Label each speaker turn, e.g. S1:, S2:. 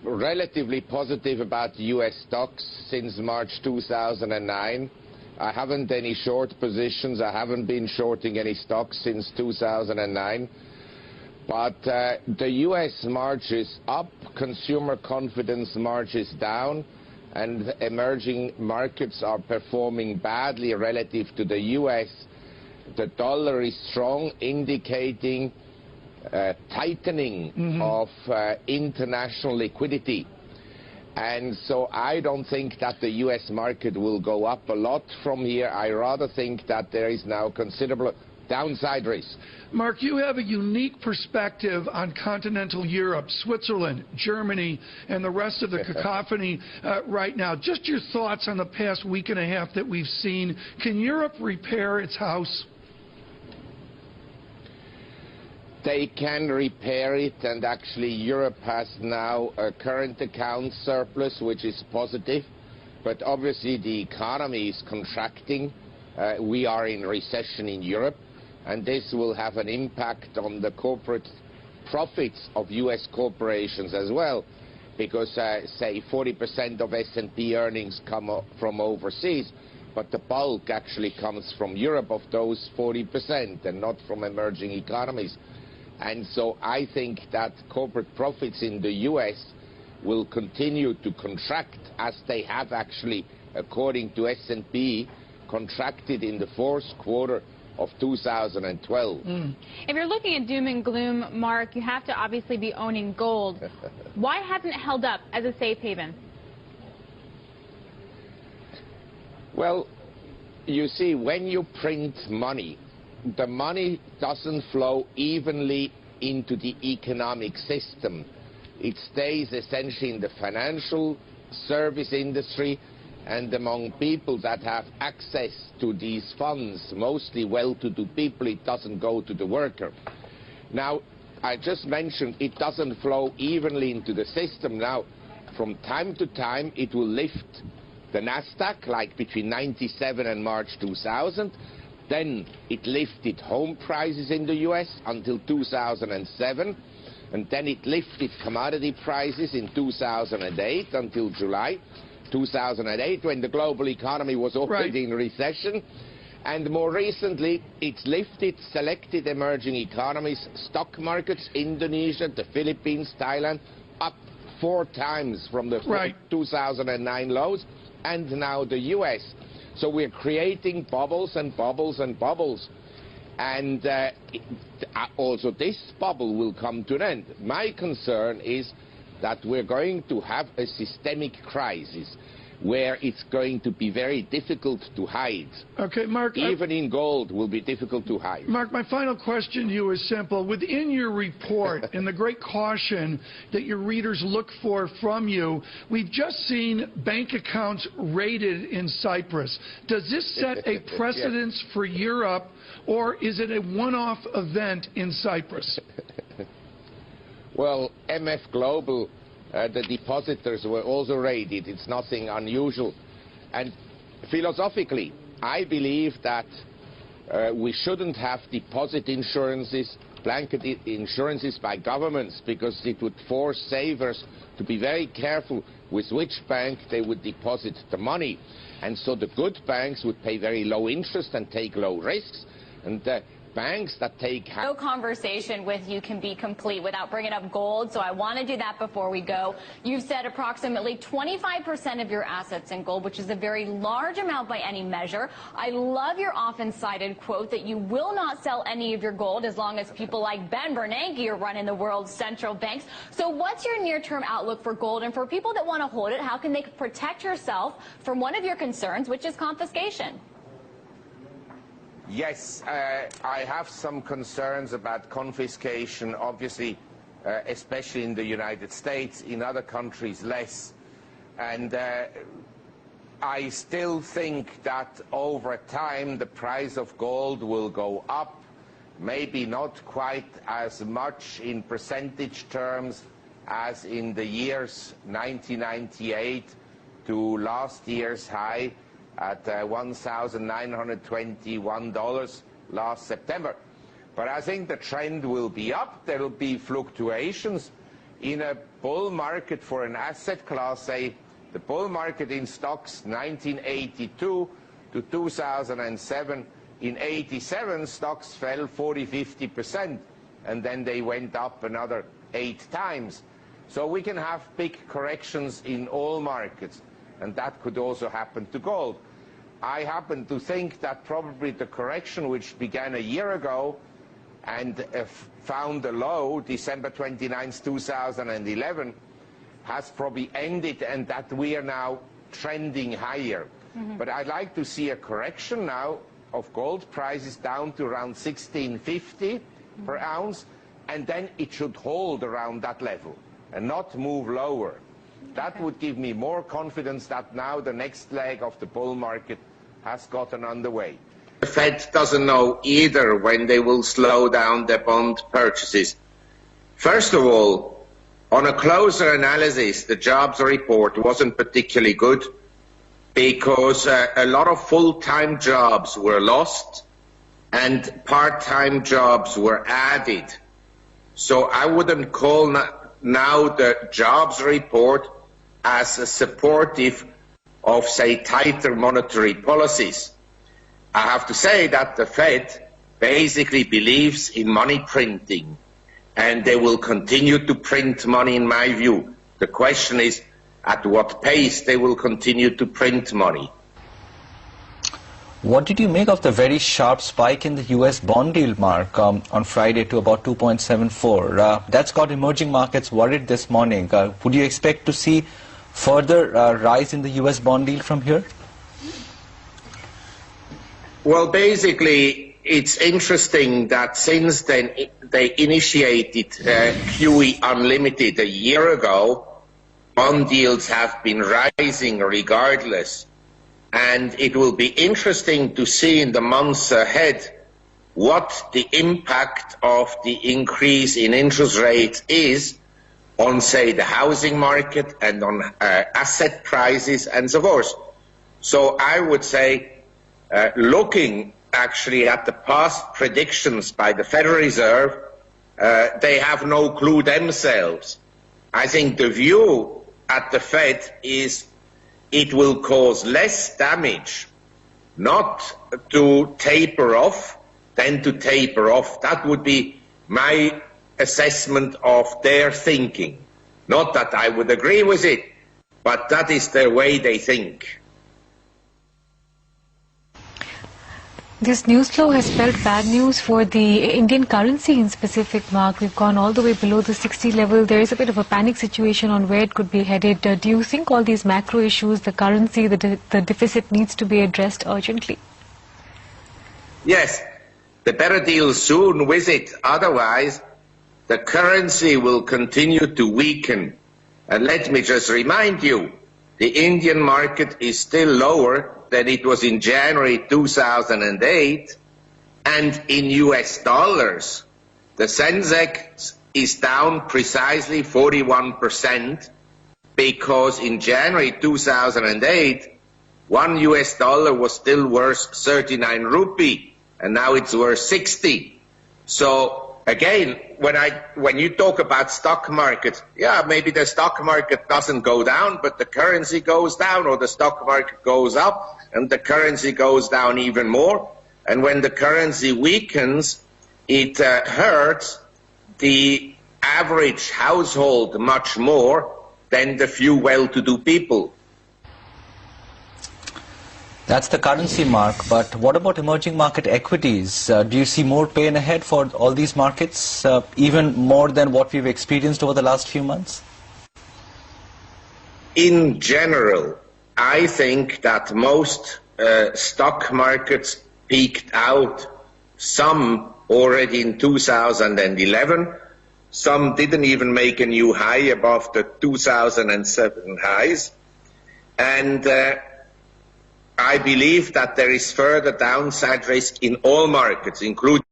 S1: relatively positive about U.S. stocks since March 2009. I haven't any short positions. I haven't been shorting any stocks since 2009. But the U.S. marches up, consumer confidence marches down, and emerging markets are performing badly relative to the U.S. The dollar is strong, indicating tightening of international liquidity. And so I don't think that the U.S. market will go up a lot from here. I rather think that there is now considerable downside risk.
S2: Marc, you have a unique perspective on continental Europe, Switzerland, Germany, and the rest of the cacophony right now. Just your thoughts on the past week and a half that we've seen. Can Europe repair its house?
S1: They can repair it, and actually Europe has now a current account surplus, which is positive. But obviously the economy is contracting. We are in recession in Europe, and this will have an impact on the corporate profits of U.S. corporations as well, because, say, 40% of S&P earnings come from overseas, but the bulk actually comes from Europe of those 40% and not from emerging economies. And so I think that corporate profits in the U.S. will continue to contract, as they have actually, according to S&P, contracted in the fourth quarter of 2012.
S3: If you're looking at doom and gloom, Marc, you have to obviously be owning gold. Why hasn't it held up as a safe haven?
S1: Well, you see, when you print money, the money doesn't flow evenly into the economic system. It stays essentially in the financial service industry and among people that have access to these funds, mostly well-to-do people. It doesn't go to the worker. Now, I just mentioned it doesn't flow evenly into the system. Now, from time to time, it will lift the NASDAQ, like between 97 and March 2000. Then it lifted home prices in the U.S. until 2007. And then it lifted commodity prices in 2008 until July 2008, when the global economy was already in recession. And more recently, it's lifted selected emerging economies, stock markets, Indonesia, the Philippines, Thailand, up 4 times from the 2009 lows, and now the U.S. So we're creating bubbles and bubbles and bubbles. And also this bubble will come to an end. My concern is that we're going to have a systemic crisis where it's going to be very difficult to hide.
S2: Okay, Marc.
S1: Even in gold will be difficult to hide.
S2: Marc, my final question to you is simple. Within your report and the great caution that your readers look for from you, we've just seen bank accounts raided in Cyprus. Does this set a precedence for Europe, or is it a one-off event in Cyprus?
S1: Well, MF Global, the depositors were also raided. It's nothing unusual. And philosophically, I believe that we shouldn't have deposit insurances, blanket insurances by governments, because it would force savers to be very careful with which bank they would deposit the money. And so the good banks would pay very low interest and take low risks. And banks that take...
S4: No conversation with you can be complete without bringing up gold, so I want to do that before we go. You've said approximately 25% of your assets in gold, which is a very large amount by any measure. I love your often cited quote that you will not sell any of your gold as long as people like Ben Bernanke are running the world's central banks. So what's your near-term outlook for gold? And for people that want to hold it, how can they protect yourself from one of your concerns, which is confiscation?
S1: Yes, I have some concerns about confiscation, obviously, especially in the United States. In other countries, less. And I still think that over time the price of gold will go up, maybe not quite as much in percentage terms as in the years 1998 to last year's high at $1,921 last September. But I think the trend will be up. There will be fluctuations in a bull market for an asset class, say the bull market in stocks 1982 to 2007, in 87 stocks fell 40–50%, and then they went up another 8 times. So we can have big corrections in all markets, and that could also happen to gold. I happen to think that probably the correction which began a year ago and found a low December 29, 2011 has probably ended, and that we are now trending higher. But I'd like to see a correction now of gold prices down to around 1650 per ounce, and then it should hold around that level and not move lower. That would give me more confidence that now the next leg of the bull market has gotten underway. The Fed doesn't know either when they will slow down their bond purchases. First of all, on a closer analysis, the jobs report wasn't particularly good because a lot of full-time jobs were lost and part-time jobs were added. So I wouldn't call now the jobs report as supportive of, say, tighter monetary policies. I have to say that the Fed basically believes in money printing, and they will continue to print money, in my view. The question is at what pace they will continue to print money.
S5: What did you make of the very sharp spike in the US bond yield, Mark, on Friday to about 2.74? That's got emerging markets worried this morning. Would you expect to see further rise in the US bond yield from here?
S1: Well, basically, it's interesting that since then they initiated QE Unlimited a year ago, bond yields have been rising regardless. And it will be interesting to see in the months ahead what the impact of the increase in interest rates is on, say, the housing market and on asset prices and so forth. So I would say, looking actually at the past predictions by the Federal Reserve, they have no clue themselves. I think the view at the Fed is it will cause less damage not to taper off than to taper off. That would be my assessment of their thinking. Not that I would agree with it, but that is the way they think.
S6: This news flow has spelled bad news for the Indian currency in specific, Mark. We've gone all the way below the 60 level. There is a bit of a panic situation on where it could be headed. Do you think all these macro issues, the currency, the deficit needs to be addressed urgently?
S1: Yes, the better deal soon with it. Otherwise, the currency will continue to weaken. And let me just remind you, the Indian market is still lower than it was in January 2008, and in US dollars, the Sensex is down precisely 41% because in January 2008, $1 was still worth 39 rupee, and now it's worth 60. So again, when you talk about stock market, yeah, maybe the stock market doesn't go down, but the currency goes down, or the stock market goes up and the currency goes down even more. And when the currency weakens, it hurts the average household much more than the few well-to-do people.
S5: That's the currency, Mark, but what about emerging market equities? Do you see more pain ahead for all these markets, even more than what we've experienced over the last few months?
S1: In general, I think that most stock markets peaked out, some already in 2011, some didn't even make a new high above the 2007 highs, and I believe that there is further downside risk in all markets, including